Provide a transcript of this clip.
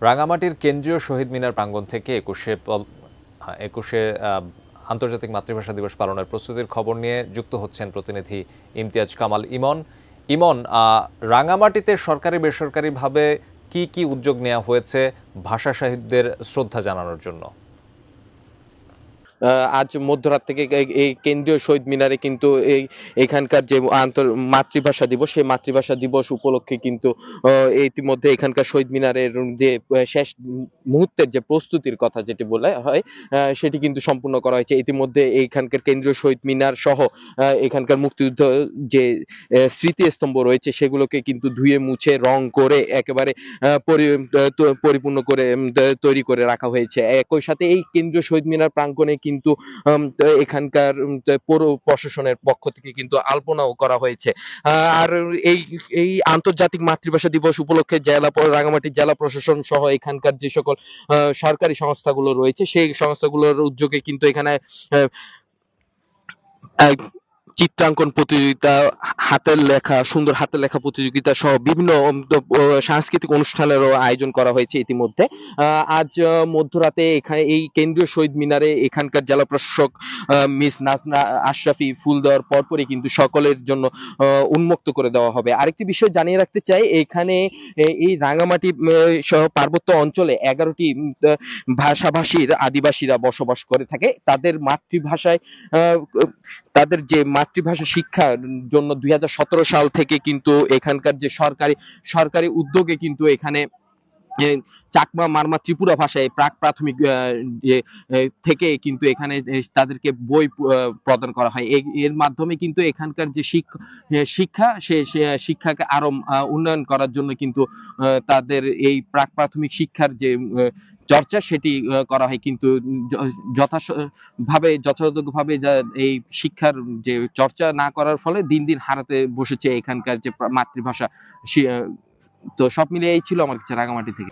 রাঙামাটির কেন্দ্রীয় শহীদ মিনার প্রাঙ্গণ থেকে একুশে আন্তর্জাতিক মাতৃভাষা দিবস পালনের প্রস্তুতির খবর নিয়ে যুক্ত হচ্ছেন প্রতিনিধি ইমতিয়াজ কামাল ইমন। ইমন, রাঙামাটিতে সরকারি বেসরকারিভাবে কি কি উদ্যোগ নেওয়া হয়েছে ভাষা শহীদদের শ্রদ্ধা জানানোর জন্য? আজ মধ্যরাত থেকে এই কেন্দ্রীয় শহীদ মিনারে কিন্তু এখানকার যে মাতৃভাষা দিবস, সেই মাতৃভাষা দিবস উপলক্ষে কিন্তু ইতিমধ্যে এখানকার শহীদ মিনারের যে শেষ মুহূর্তের যে প্রস্তুতির কথা যেটি বলা হয়, সেটি কিন্তু সম্পূর্ণ করা হয়েছে। ইতিমধ্যে এইখানকার কেন্দ্রীয় শহীদ মিনার সহ এখানকার মুক্তিযুদ্ধ যে স্মৃতিস্তম্ভ রয়েছে সেগুলোকে কিন্তু ধুয়ে মুছে রং করে একেবারে পরিপূর্ণ করে তৈরি করে রাখা হয়েছে। একই সাথে এই কেন্দ্রীয় শহীদ মিনার প্রাঙ্গণে কিন্তু এখানকার পৌর প্রশাসনের পক্ষ থেকে কিন্তু আলপনাও করা হয়েছে। আর এই এই আন্তর্জাতিক মাতৃভাষা দিবস উপলক্ষে রাঙামাটি জেলা প্রশাসন সহ এখানকার যে সকল সরকারি সংস্থাগুলো রয়েছে সেই সংস্থাগুলোর উদ্যোগে কিন্তু এখানে আহ, চিত্রাঙ্কন প্রতিযোগিতা, সুন্দর হাতের লেখা প্রতিযোগিতা সহ বিভিন্ন সাংস্কৃতিক অনুষ্ঠানেরও আয়োজন করা হয়েছে ইতিমধ্যে। আজ মধ্যরাতে এখানে এই কেন্দ্রীয় শহীদ মিনারে এখানকার জেলা প্রশাসক মিস নাজনা আশরাফি ফুল দেওয়ার পরপরই কিন্তু সকলের জন্য উন্মুক্ত করে দেওয়া হবে। আরেকটি বিষয় জানিয়ে রাখতে চাই, এখানে এই রাঙামাটি সহ পার্বত্য অঞ্চলে 11টি ভাষাভাষীর আদিবাসীরা বসবাস করে থাকে। তাদের মাতৃভাষায় তাদের যে মাতৃভাষা শিক্ষার জন্য 2017 সাল থেকে কিন্তু এখানকার যে সরকারি উদ্যোগে কিন্তু এখানে চাকমা, মারমা, ত্রিপুরা ভাষায় প্রাক প্রাথমিক থেকে কিন্তু এখানে তাদেরকে বই প্রদান করা হয়। এর মাধ্যমে কিন্তু এখানকার যে শিক্ষা শিক্ষাকে আরো উন্নয়ন করার জন্য কিন্তু তাদের এই প্রাক প্রাথমিক শিক্ষার যে চর্চা সেটি করা হয়। কিন্তু যথাযথভাবে এই শিক্ষার যে চর্চা না করার ফলে দিন দিন হারাতে বসেছে এখানকার যে মাতৃভাষা। তো সব মিলিয়ে এই ছিল আমার কাছে রাঙামাটি থেকে।